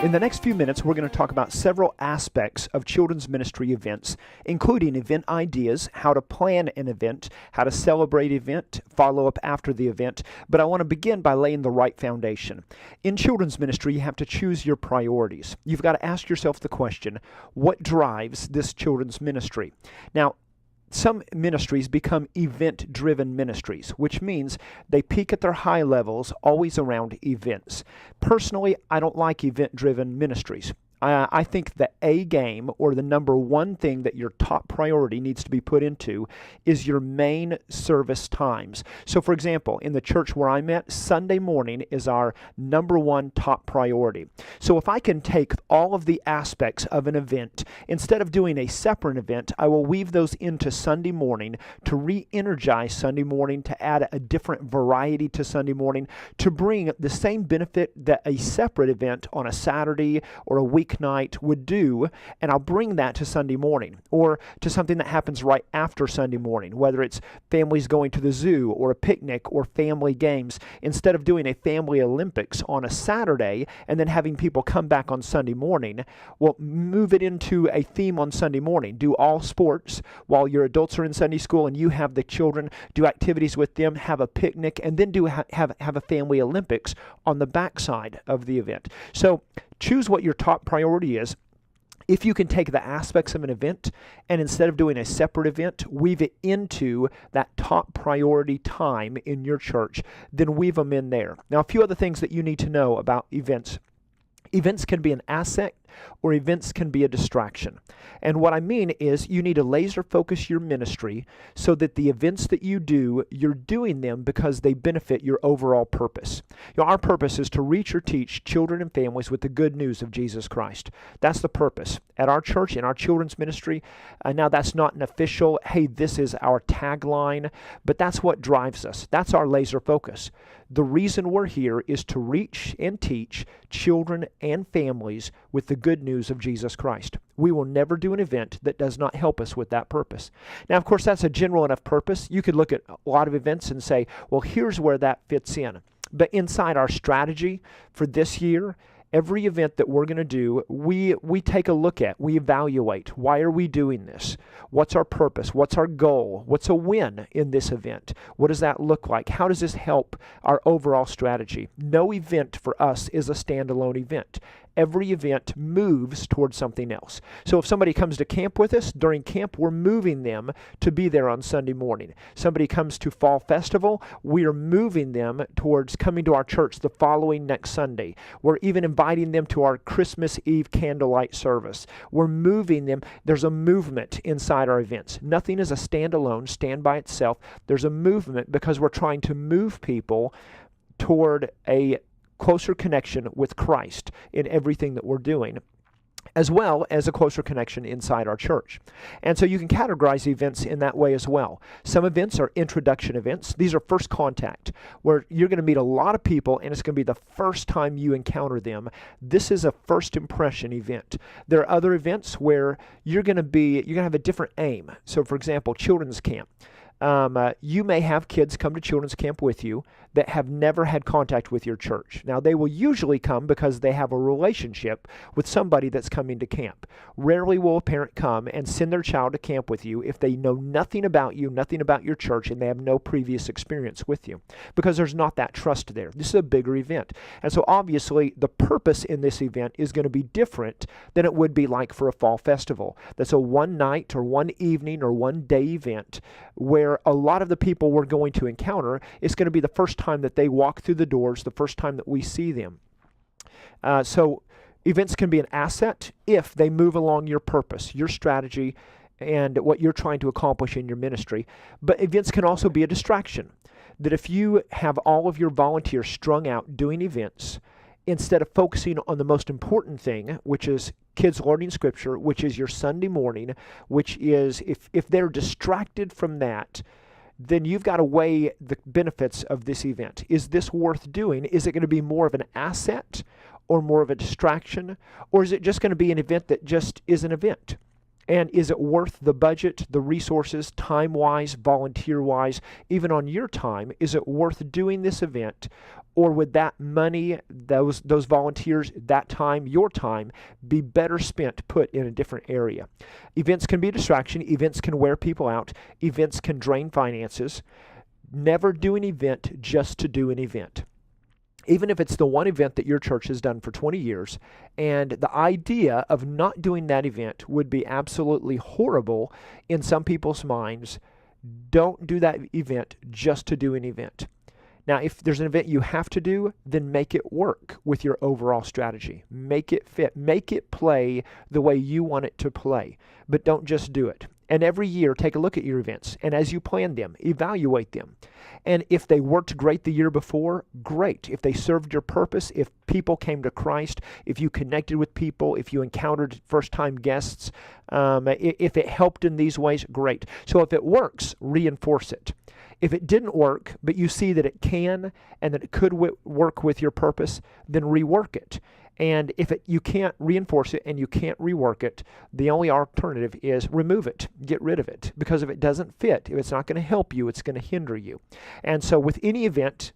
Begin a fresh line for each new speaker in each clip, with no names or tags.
In the next few minutes, we're going to talk about several aspects of children's ministry events, including event ideas, how to plan an event, how to celebrate an event, follow up after the event. But I want to begin by laying the right foundation. In children's ministry, you have to choose your priorities. You've got to ask yourself the question, what drives this children's ministry? Now, some ministries become event-driven ministries, which means they peak at their high levels always around events. Personally, I don't like event-driven ministries. I think the A game, or the number one thing that your top priority needs to be put into, is your main service times. So for example, in the church where I'm at, Sunday morning is our number one top priority. So if I can take all of the aspects of an event, instead of doing a separate event, I will weave those into Sunday morning to re-energize Sunday morning, to add a different variety to Sunday morning, to bring the same benefit that a separate event on a Saturday or a weeknight would do, and I'll bring that to Sunday morning, or to something that happens right after Sunday morning, whether it's families going to the zoo or a picnic or family games. Instead of doing a family Olympics on a Saturday and then having people come back on Sunday morning, we'll move it into a theme on Sunday morning. Do all sports while your adults are in Sunday school and you have the children, do activities with them, have a picnic, and then do have a family Olympics on the backside of the event. So choose what your top priority is. If you can take the aspects of an event and instead of doing a separate event, weave it into that top priority time in your church, then weave them in there. Now, a few other things that you need to know about events. Events can be an asset, or events can be a distraction. And what I mean is you need to laser focus your ministry so that the events that you do, you're doing them because they benefit your overall purpose. Our purpose is to reach or teach children and families with the good news of Jesus Christ. That's the purpose. At our church, in our children's ministry, now that's not an official, hey, this is our tagline, but that's what drives us. That's our laser focus. The reason we're here is to reach and teach children and families with the good news of Jesus Christ. We will never do an event that does not help us with that purpose. Now, of course, that's a general enough purpose. You could look at a lot of events and say, well, here's where that fits in. But inside our strategy for this year, every event that we're going to do, we take a look at, we evaluate. Why are we doing this? What's our purpose? What's our goal? What's a win in this event? What does that look like? How does this help our overall strategy? No event for us is a standalone event. Every event moves towards something else. So if somebody comes to camp with us, during camp, we're moving them to be there on Sunday morning. Somebody comes to Fall Festival, we are moving them towards coming to our church the following next Sunday. We're even inviting them to our Christmas Eve candlelight service. We're moving them. There's a movement inside our events. Nothing is a standalone, stand by itself. There's a movement because we're trying to move people toward a closer connection with Christ in everything that we're doing, as well as a closer connection inside our church. And so you can categorize events in that way as well. Some events are introduction events. These are first contact, where you're going to meet a lot of people and it's going to be the first time you encounter them. This is a first impression event. There are other events where you're going to have a different aim. So for example, children's camp. You may have kids come to children's camp with you that have never had contact with your church. Now, they will usually come because they have a relationship with somebody that's coming to camp. Rarely will a parent come and send their child to camp with you if they know nothing about you, nothing about your church, and they have no previous experience with you, because there's not that trust there. This is a bigger event. And so obviously, the purpose in this event is going to be different than it would be like for a fall festival. That's a one night or one evening or one day event where a lot of the people we're going to encounter is going to be the first time that they walk through the doors, the first time that we see them. So events can be an asset if they move along your purpose, your strategy, and what you're trying to accomplish in your ministry. But events can also be a distraction. That if you have all of your volunteers strung out doing events, instead of focusing on the most important thing, which is kids learning Scripture, which is your Sunday morning, which is, if they're distracted from that, then you've got to weigh the benefits of this event. Is this worth doing? Is it going to be more of an asset or more of a distraction? Or is it just going to be an event that just is an event? And is it worth the budget, the resources, time-wise, volunteer-wise, even on your time? Is it worth doing this event? Or would that money, those volunteers, that time, your time, be better spent put in a different area? Events can be a distraction. Events can wear people out. Events can drain finances. Never do an event just to do an event. Even if it's the one event that your church has done for 20 years, and the idea of not doing that event would be absolutely horrible in some people's minds, don't do that event just to do an event. Now, if there's an event you have to do, then make it work with your overall strategy. Make it fit. Make it play the way you want it to play, but don't just do it. And every year, take a look at your events, and as you plan them, evaluate them. And if they worked great the year before, great. If they served your purpose, if people came to Christ, if you connected with people, if you encountered first-time guests, if it helped in these ways, great. So if it works, reinforce it. If it didn't work, but you see that it can and that it could work with your purpose, then rework it. And if you can't reinforce it and you can't rework it, the only alternative is remove it, get rid of it. Because if it doesn't fit, if it's not going to help you, it's going to hinder you. And so with any event,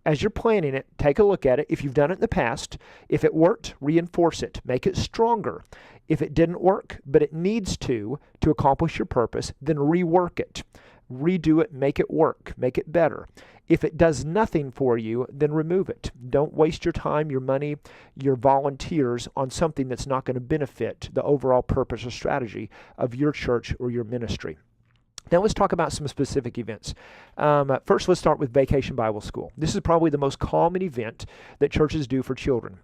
as you're planning it, take a look at it. If you've done it in the past, if it worked, reinforce it, make it stronger. If it didn't work, but it needs to accomplish your purpose, then rework it. Redo it, make it work, make it better. If it does nothing for you, then remove it. Don't waste your time, your money, your volunteers on something that's not going to benefit the overall purpose or strategy of your church or your ministry. Now let's talk about some specific events. First, let's start with Vacation Bible School. This is probably the most common event that churches do for children.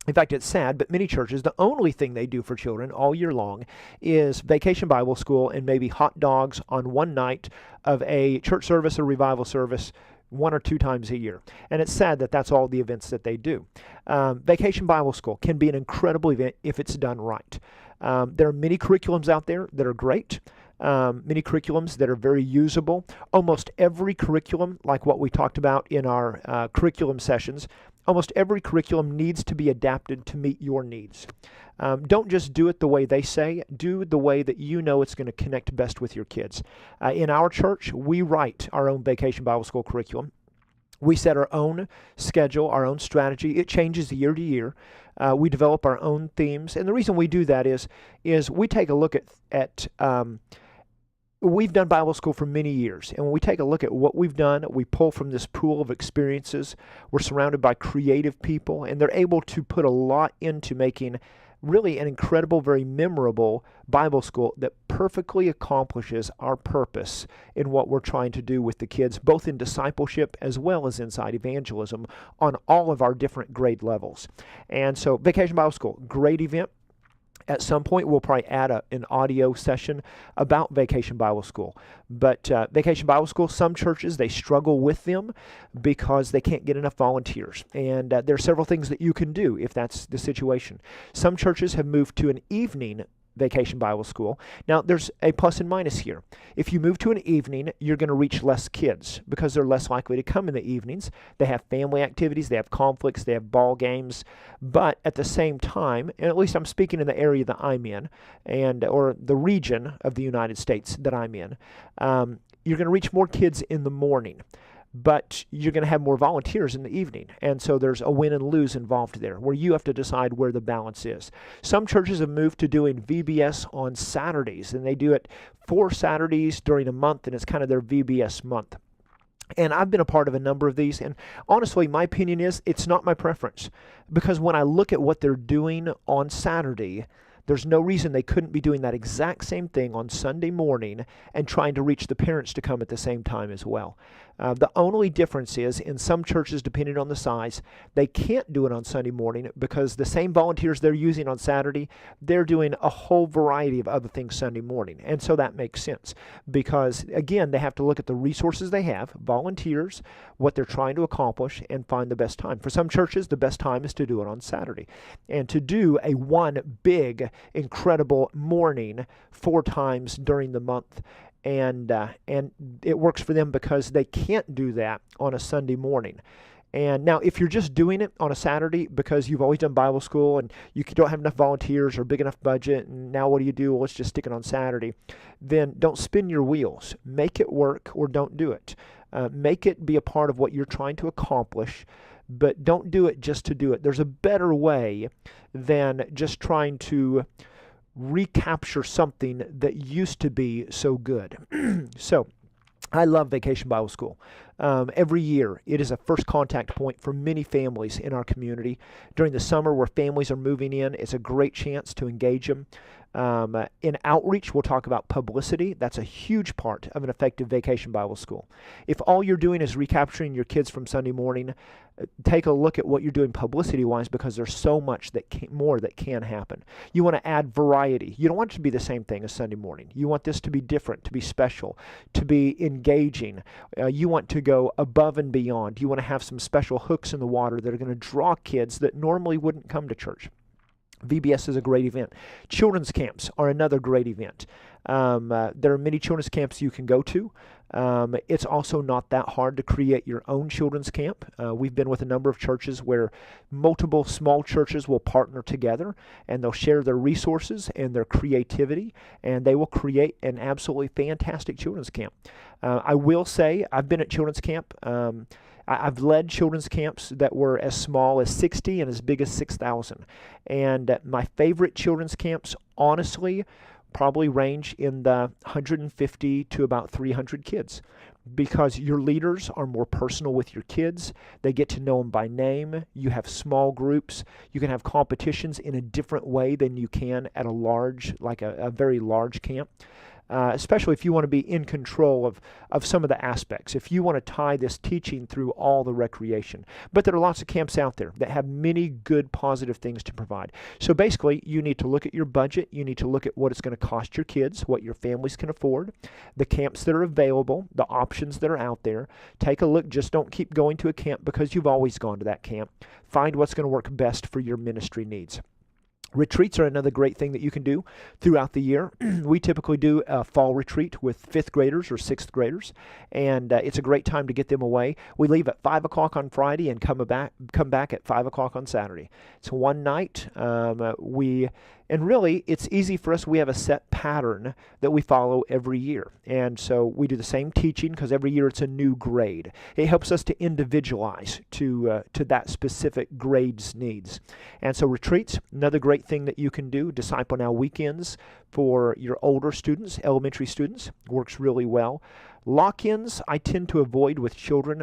In fact, it's sad, but many churches, the only thing they do for children all year long is Vacation Bible School and maybe hot dogs on one night of a church service or revival service 1 or 2 times a year. And it's sad that that's all the events that they do. Vacation Bible School can be an incredible event if it's done right. There are many curriculums out there that are great. Many curriculums that are very usable. Almost every curriculum, like what we talked about in our curriculum sessions, almost every curriculum needs to be adapted to meet your needs. Don't just do it the way they say. Do it the way that you know it's going to connect best with your kids. In our church, we write our own Vacation Bible School curriculum. We set our own schedule, our own strategy. It changes year to year. We develop our own themes. And the reason we do that is we take a look at we've done Bible school for many years, and when we take a look at what we've done, we pull from this pool of experiences. We're surrounded by creative people, and they're able to put a lot into making really an incredible, very memorable Bible school that perfectly accomplishes our purpose in what we're trying to do with the kids, both in discipleship as well as inside evangelism on all of our different grade levels. And so Vacation Bible School, great event. At some point, we'll probably add an audio session about Vacation Bible School. But Vacation Bible School, some churches, they struggle with them because they can't get enough volunteers. And there are several things that you can do if that's the situation. Some churches have moved to an evening Vacation Bible School. Now, there's a plus and minus here. If you move to an evening, you're going to reach less kids because they're less likely to come in the evenings. They have family activities, they have conflicts, they have ball games. But at the same time, and at least I'm speaking in the area that I'm in, or the region of the United States that I'm in, you're going to reach more kids in the morning. But you're going to have more volunteers in the evening. And so there's a win and lose involved there where you have to decide where the balance is. Some churches have moved to doing VBS on Saturdays, and they do it 4 Saturdays during a month, and it's kind of their VBS month. And I've been a part of a number of these, and honestly, my opinion is it's not my preference. Because when I look at what they're doing on Saturday, there's no reason they couldn't be doing that exact same thing on Sunday morning and trying to reach the parents to come at the same time as well. The only difference is in some churches, depending on the size, they can't do it on Sunday morning because the same volunteers they're using on Saturday, they're doing a whole variety of other things Sunday morning. And so that makes sense because, again, they have to look at the resources they have, volunteers, what they're trying to accomplish, and find the best time. For some churches, the best time is to do it on Saturday. And to do a one big, incredible morning 4 times during the month, and it works for them because they can't do that on a Sunday morning. And now, if you're just doing it on a Saturday because you've always done Bible school and you don't have enough volunteers or big enough budget, and now what do? Well, let's just stick it on Saturday. Then don't spin your wheels. Make it work or don't do it. Make it be a part of what you're trying to accomplish, but don't do it just to do it. There's a better way than just trying to recapture something that used to be so good. So, I love Vacation Bible School. Every year, it is a first contact point for many families in our community. During the summer, where families are moving in, it's a great chance to engage them. In outreach, we'll talk about publicity. That's a huge part of an effective Vacation Bible School. If all you're doing is recapturing your kids from Sunday morning, take a look at what you're doing publicity-wise, because there's so much more that can happen. You want to add variety. You don't want it to be the same thing as Sunday morning. You want this to be different, to be special, to be engaging. You want to go above and beyond. You want to have some special hooks in the water that are going to draw kids that normally wouldn't come to church. VBS is a great event. Children's camps are another great event. There are many children's camps you can go to. It's also not that hard to create your own children's camp. We've been with a number of churches where multiple small churches will partner together, and they'll share their resources and their creativity, and they will create an absolutely fantastic children's camp. I will say, I've been at children's camp. I've led children's camps that were as small as 60 and as big as 6,000. And my favorite children's camps, honestly, probably range in the 150 to about 300 kids, because your leaders are more personal with your kids. They get to know them by name. You have small groups. You can have competitions in a different way than you can at a large, like a very large camp. Especially if you want to be in control of some of the aspects, if you want to tie this teaching through all the recreation. But there are lots of camps out there that have many good, positive things to provide. So basically, you need to look at your budget. You need to look at what it's going to cost your kids, what your families can afford, the camps that are available, the options that are out there. Take a look. Just don't keep going to a camp because you've always gone to that camp. Find what's going to work best for your ministry needs. Retreats are another great thing that you can do throughout the year. We typically do a fall retreat with 5th graders or 6th graders, and it's a great time to get them away. We leave at 5 o'clock on Friday and come back at 5 o'clock on Saturday. It's one night. And really, it's easy for us. We have a set pattern that we follow every year. And so we do the same teaching because every year it's a new grade. It helps us to individualize to that specific grade's needs. And so retreats, another great thing that you can do. Disciple Now weekends for your older students, elementary students, works really well. Lock-ins I tend to avoid with children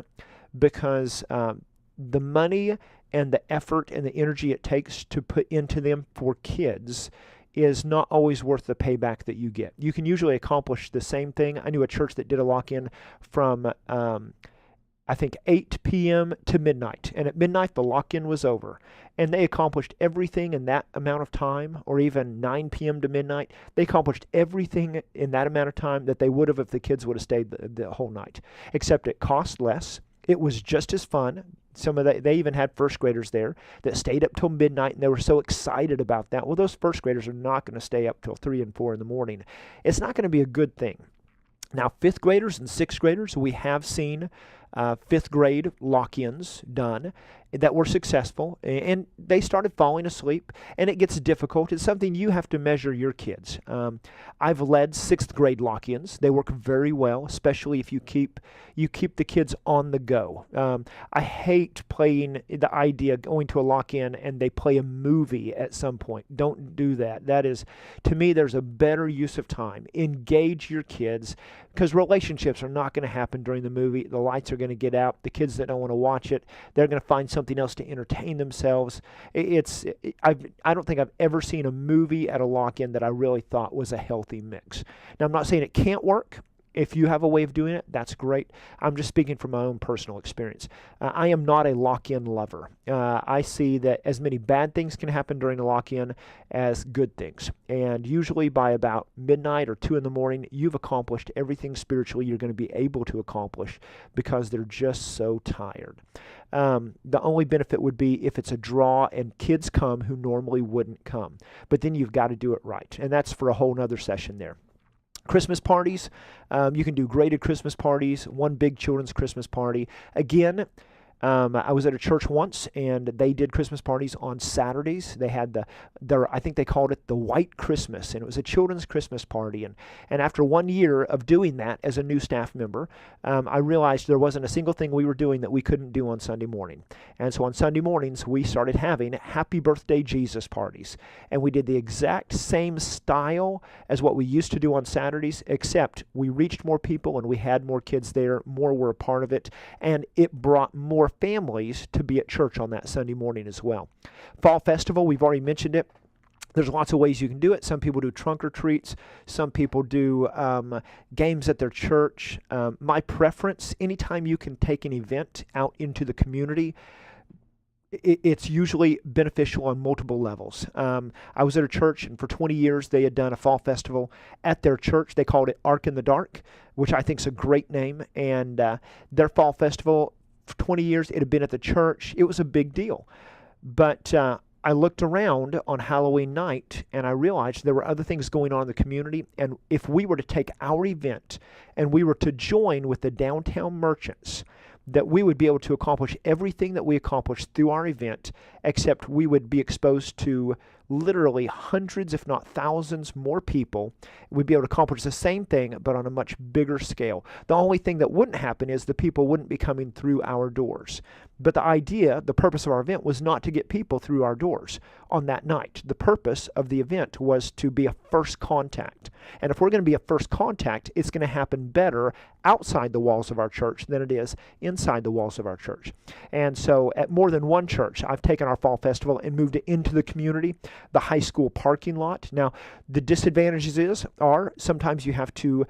because the money and the effort and the energy it takes to put into them for kids is not always worth the payback that you get. You can usually accomplish the same thing. I knew a church that did a lock-in from, I think, 8 p.m. to midnight. And at midnight, the lock-in was over. And they accomplished everything in that amount of time, or even 9 p.m. to midnight. They accomplished everything in that amount of time that they would have if the kids would have stayed the whole night. Except it cost less. It was just as fun. They even had first graders there that stayed up till midnight, and they were so excited about that. Well, those first graders are not going to stay up till 3 and 4 in the morning. It's not going to be a good thing. Now, 5th graders and 6th graders, we have seen 5th grade lock-ins done that were successful, and they started falling asleep, and it gets difficult. It's something you have to measure your kids. I've led 6th grade lock-ins. They work very well, especially if you keep the kids on the go. I hate playing the idea going to a lock-in and they play a movie at some point. Don't do that. That is, to me, there's a better use of time. Engage your kids, because relationships are not going to happen during the movie. The lights are going to get out. The kids that don't want to watch it, they're going to find something else to entertain themselves. I don't think I've ever seen a movie at a lock-in that I really thought was a healthy mix. Now, I'm not saying it can't work. If you have a way of doing it, that's great. I'm just speaking from my own personal experience. I am not a lock-in lover. I see that as many bad things can happen during a lock-in as good things. And usually by about midnight or 2 in the morning, you've accomplished everything spiritually you're going to be able to accomplish because they're just so tired. The only benefit would be if it's a draw and kids come who normally wouldn't come. But then you've got to do it right. And that's for a whole nother session there. Christmas parties, you can do graded Christmas parties, one big children's Christmas party. Again, I was at a church once, and they did Christmas parties on Saturdays. They had I think they called it the White Christmas, and it was a children's Christmas party. And after 1 year of doing that as a new staff member, I realized there wasn't a single thing we were doing that we couldn't do on Sunday morning. And so on Sunday mornings, we started having Happy Birthday Jesus parties. And we did the exact same style as what we used to do on Saturdays, except we reached more people and we had more kids there, more were a part of it, and it brought more families to be at church on that Sunday morning as well. Fall Festival, we've already mentioned it. There's lots of ways you can do it. Some people do trunk or treats. Some people do games at their church. My preference, anytime you can take an event out into the community, it's usually beneficial on multiple levels. I was at a church, and for 20 years they had done a fall festival at their church. They called it Ark in the Dark, which I think is a great name. And their fall festival, for 20 years, it had been at the church. It was a big deal. But I looked around on Halloween night, and I realized there were other things going on in the community. And if we were to take our event and we were to join with the downtown merchants, that we would be able to accomplish everything that we accomplished through our event, except we would be exposed to literally hundreds, if not thousands, more people. We'd be able to accomplish the same thing, but on a much bigger scale. The only thing that wouldn't happen is the people wouldn't be coming through our doors. But the idea, the purpose of our event was not to get people through our doors on that night. The purpose of the event was to be a first contact. And if we're going to be a first contact, it's going to happen better outside the walls of our church than it is inside the walls of our church. And so at more than one church, I've taken our fall festival and moved it into the community, the high school parking lot. Now, the disadvantages are sometimes you have to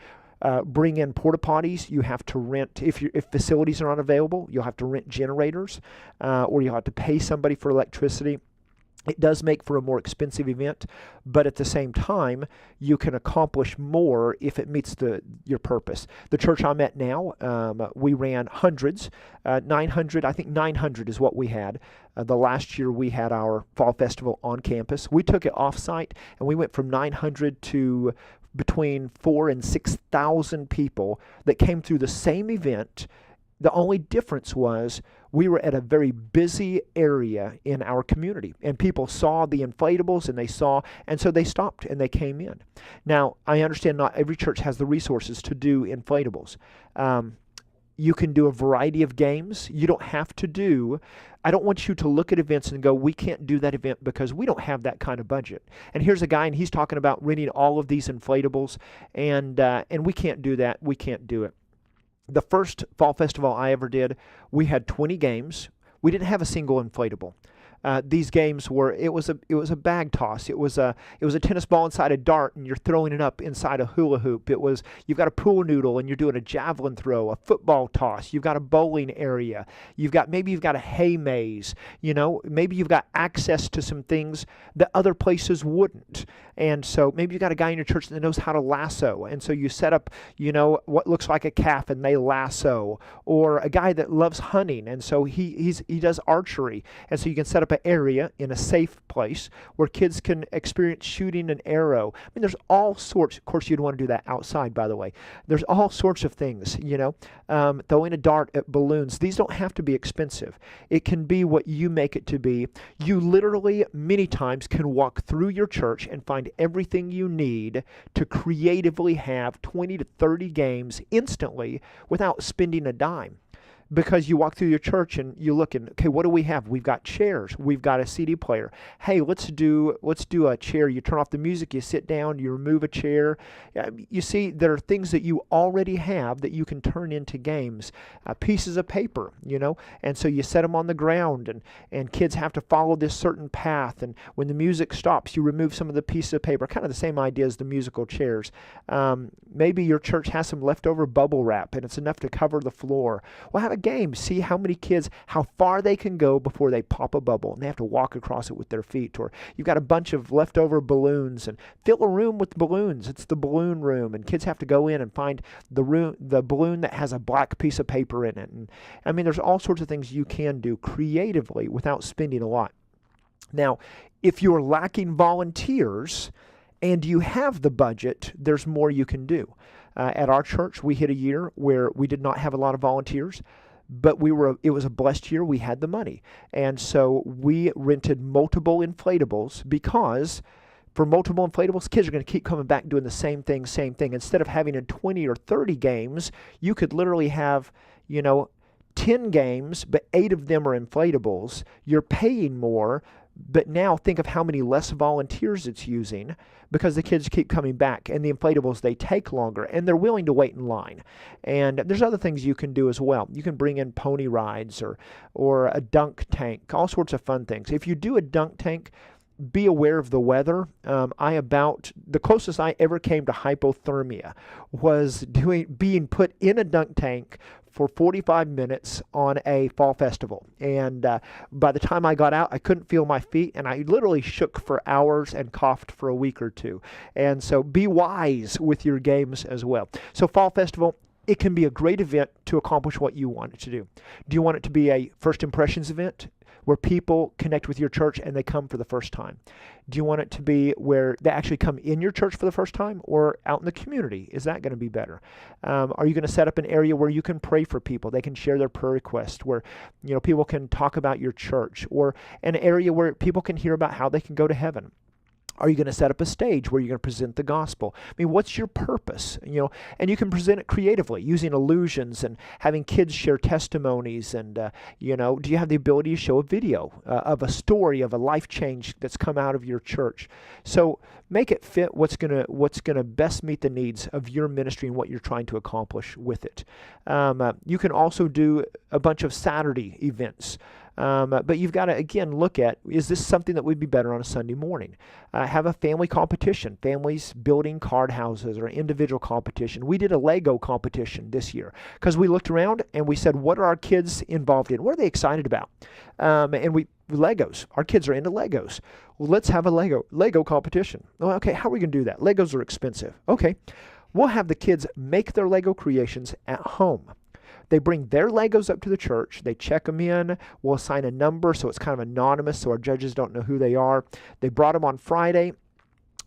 bring in porta potties. You have to rent, if facilities are unavailable, you'll have to rent generators, or you'll have to pay somebody for electricity. It does make for a more expensive event, but at the same time, you can accomplish more if it meets your purpose. The church I'm at now, we ran hundreds, 900, I think 900 is what we had. The last year we had our fall festival on campus. We took it off-site, and we went from 900 to between 4,000 and 6,000 people that came through the same event. The only difference was we were at a very busy area in our community, and people saw the inflatables and so they stopped and they came in. Now, I understand not every church has the resources to do inflatables. You can do a variety of games. You don't have to I don't want you to look at events and go, we can't do that event because we don't have that kind of budget. And here's a guy, and he's talking about renting all of these inflatables, and we can't do that. We can't do it. The first fall festival I ever did, we had 20 games. We didn't have a single inflatable. These games were, it was a bag toss. It was a tennis ball inside a dart, and you're throwing it up inside a hula hoop. You've got a pool noodle, and you're doing a javelin throw, a football toss. You've got a bowling area. Maybe you've got a hay maze. Maybe you've got access to some things that other places wouldn't. And so maybe you've got a guy in your church that knows how to lasso. And so you set up, what looks like a calf, and they lasso. Or a guy that loves hunting, and so he does archery. And so you can set up an area in a safe place where kids can experience shooting an arrow. I mean, there's all sorts. Of course, you'd want to do that outside, by the way. There's all sorts of things, throwing a dart at balloons. These don't have to be expensive. It can be what you make it to be. You literally, many times, can walk through your church and find everything you need to creatively have 20 to 30 games instantly without spending a dime. Because you walk through your church and you look and, okay, what do we have? We've got chairs. We've got a CD player. Hey, let's do a chair. You turn off the music, you sit down, you remove a chair. You see, there are things that you already have that you can turn into games. Pieces of paper, and so you set them on the ground, and kids have to follow this certain path. And when the music stops, you remove some of the pieces of paper. Kind of the same idea as the musical chairs. Maybe your church has some leftover bubble wrap, and it's enough to cover the floor. Well, have a game. See how many kids, how far they can go before they pop a bubble, and they have to walk across it with their feet. Or you've got a bunch of leftover balloons, and fill a room with balloons. It's the balloon room, and kids have to go in and find the balloon that has a black piece of paper in it. And I mean, there's all sorts of things you can do creatively without spending a lot. Now, if you're lacking volunteers and you have the budget, there's more you can do. At our church, we hit a year where we did not have a lot of volunteers. but it was a blessed year. We had the money. And so we rented multiple inflatables because for multiple inflatables, kids are going to keep coming back doing the same thing, same thing. Instead of having 20 or 30 games, you could literally have, 10 games, but 8 of them are inflatables. You're paying more, but now think of how many less volunteers it's using because the kids keep coming back, and the inflatables, they take longer, and they're willing to wait in line. And there's other things you can do as well. You can bring in pony rides or a dunk tank, all sorts of fun things. If you do a dunk tank, be aware of the weather. The closest I ever came to hypothermia was being put in a dunk tank for 45 minutes on a fall festival. And by the time I got out, I couldn't feel my feet, and I literally shook for hours and coughed for a week or two. And so be wise with your games as well. So fall festival, it can be a great event to accomplish what you want it to do. Do you want it to be a first impressions event where people connect with your church and they come for the first time? Do you want it to be where they actually come in your church for the first time or out in the community? Is that going to be better? Are you going to set up an area where you can pray for people? They can share their prayer requests, where people can talk about your church, or an area where people can hear about how they can go to heaven? Are you going to set up a stage where you're going to present the gospel? I mean, what's your purpose? And you can present it creatively using illusions and having kids share testimonies. And, do you have the ability to show a video of a story of a life change that's come out of your church? So make it fit what's going to best meet the needs of your ministry and what you're trying to accomplish with it. You can also do a bunch of Saturday events. But you've got to, again, look at, is this something that would be better on a Sunday morning? Have a family competition, families building card houses, or individual competition. We did a Lego competition this year because we looked around and we said, what are our kids involved in? What are they excited about? Legos. Our kids are into Legos. Well, let's have a Lego competition. Well, okay, how are we going to do that? Legos are expensive. Okay, we'll have the kids make their Lego creations at home. They bring their Legos up to the church. They check them in. We'll assign a number so it's kind of anonymous so our judges don't know who they are. They brought them on Friday.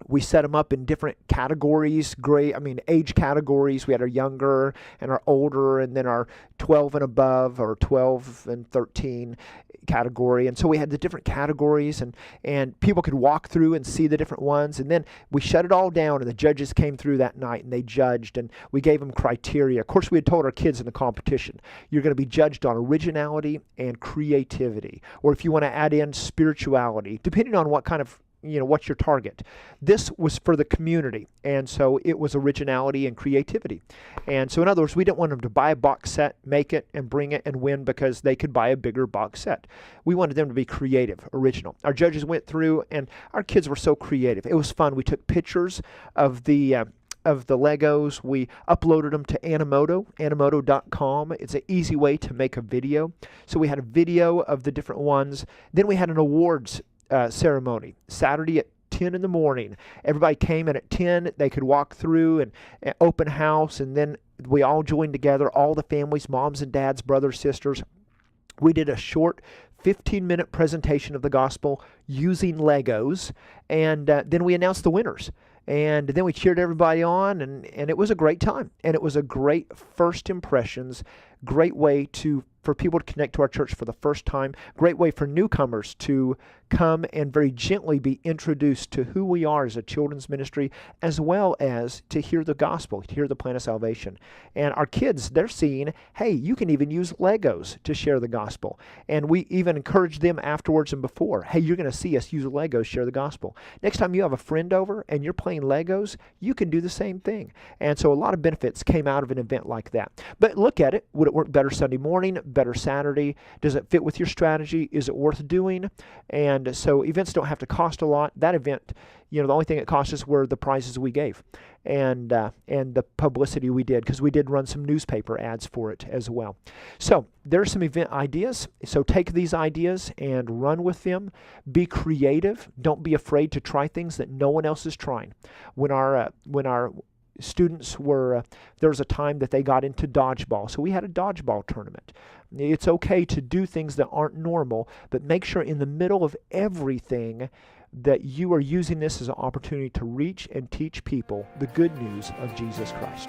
We set them up in different categories, age categories. We had our younger and our older, and then our 12 and above, or 12 and 13 category. And so we had the different categories, and people could walk through and see the different ones. And then we shut it all down, and the judges came through that night, and they judged, and we gave them criteria. Of course, we had told our kids in the competition, you're going to be judged on originality and creativity, or if you want to add in spirituality, depending on what kind of what's your target. This was for the community, and so it was originality and creativity. And so in other words, we didn't want them to buy a box set, make it, and bring it and win because they could buy a bigger box set. We wanted them to be creative, original. Our judges went through, and our kids were so creative. It was fun. We took pictures of the Legos. We uploaded them to Animoto.com. It's an easy way to make a video. So we had a video of the different ones. Then we had an awards ceremony Saturday at 10 in the morning. Everybody came in at 10. They could walk through and open house, and then we all joined together, all the families, moms and dads, brothers, sisters. We did a short 15-minute presentation of the gospel using Legos, and then we announced the winners. And then we cheered everybody on, and it was a great time. And it was a great first impressions, great way for people to connect to our church for the first time, great way for newcomers to come and very gently be introduced to who we are as a children's ministry, as well as to hear the gospel, to hear the plan of salvation. And our kids, they're seeing, hey, you can even use Legos to share the gospel. And we even encourage them afterwards and before, hey, you're going to see us use Legos, share the gospel. Next time you have a friend over and you're playing Legos, you can do the same thing. And so a lot of benefits came out of an event like that. But look at it. Would it work better Sunday morning, better Saturday? Does it fit with your strategy? Is it worth doing? And so events don't have to cost a lot. That event, the only thing it cost us were the prizes we gave and the publicity we did, because we did run some newspaper ads for it as well. So there are some event ideas. So take these ideas and run with them. Be creative. Don't be afraid to try things that no one else is trying. When our students there was a time that they got into dodgeball, so we had a dodgeball tournament. It's okay to do things that aren't normal, but make sure in the middle of everything that you are using this as an opportunity to reach and teach people the good news of Jesus Christ.